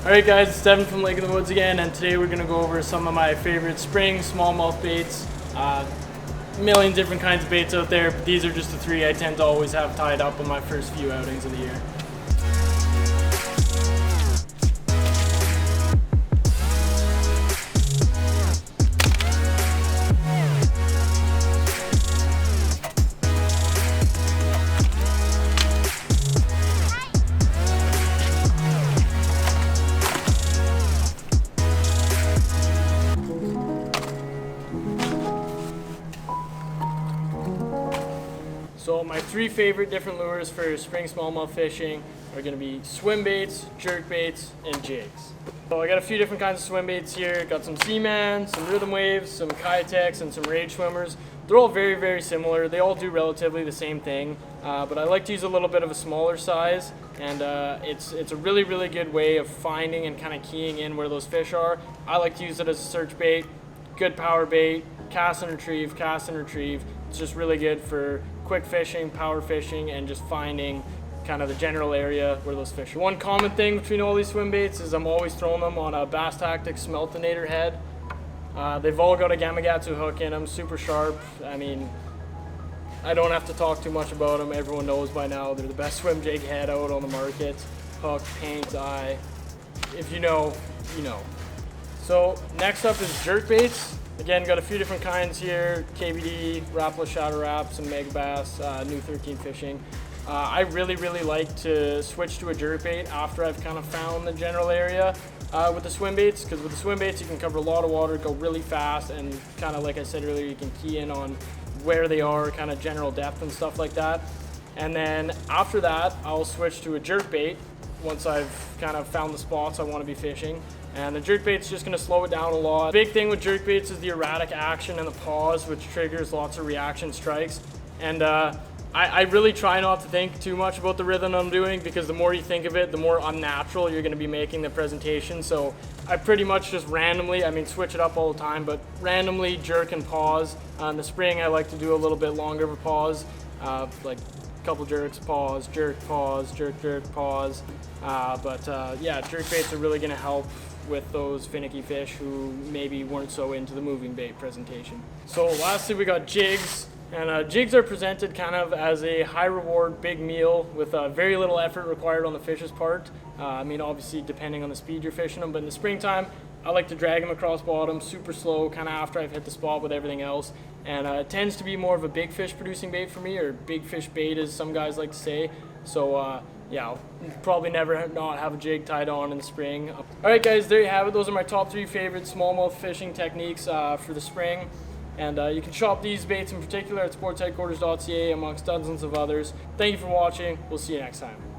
Alright guys, it's Devin from Lake of the Woods again, and today we're going to go over some of my favorite spring smallmouth baits. Million different kinds of baits out there, but these are just the three I tend to always have tied up on my first few outings of the year. So my three favorite different lures for spring smallmouth fishing are going to be swim baits, jerk baits, and jigs. So I got a few different kinds of swim baits here. Got some Seaman, some Rhythm Waves, some Kitex, and some Rage Swimmers. They're all very, very similar. They all do relatively the same thing, but I like to use a little bit of a smaller size, and it's a really, really good way of finding and kind of keying in where those fish are. I like to use it as a search bait, good power bait, cast and retrieve, cast and retrieve. It's just really good for quick fishing, power fishing, and just finding kind of the general area where those fish are. One common thing between all these swim baits is I'm always throwing them on a Bass Tactics Smeltinator head. They've all got a Gamakatsu hook in them, super sharp. I mean, I don't have to talk too much about them. Everyone knows by now they're the best swim jig head out on the market. Hook, paint, eye. If you know, you know. So next up is jerk baits. Again, got a few different kinds here: KBD, Rapala Shadow Rap, some Mega Bass, New 13 Fishing. I really like to switch to a jerk bait after I've kind of found the general area with the swim baits, because with the swim baits you can cover a lot of water, go really fast, and kind of like I said earlier, you can key in on where they are, kind of general depth and stuff like that. And then after that, I'll switch to a jerk bait once I've kind of found the spots I want to be fishing. And the jerk bait's just going to slow it down a lot. Big thing with jerk baits is the erratic action and the pause, which triggers lots of reaction strikes. And I really try not to think too much about the rhythm I'm doing, because the more you think of it, the more unnatural you're going to be making the presentation. So I pretty much just randomly, I mean switch it up all the time, but randomly jerk and pause. In the spring I like to do a little bit longer of a pause, like a couple jerks, pause, jerk, jerk, pause. Yeah, jerk baits are really going to help with those finicky fish who maybe weren't so into the moving bait presentation. So lastly we got jigs, and jigs are presented kind of as a high reward big meal with very little effort required on the fish's part. I mean, obviously depending on the speed you're fishing them, but in the springtime I like to drag them across bottom super slow, kind of after I've hit the spot with everything else, and it tends to be more of a big fish producing bait for me, or big fish bait as some guys like to say. So yeah, I'll probably never not have a jig tied on in the spring. Alright guys, there you have it. Those are my top 3 favorite smallmouth fishing techniques for the spring. And you can shop these baits in particular at sportsheadquarters.ca amongst dozens of others. Thank you for watching. We'll see you next time.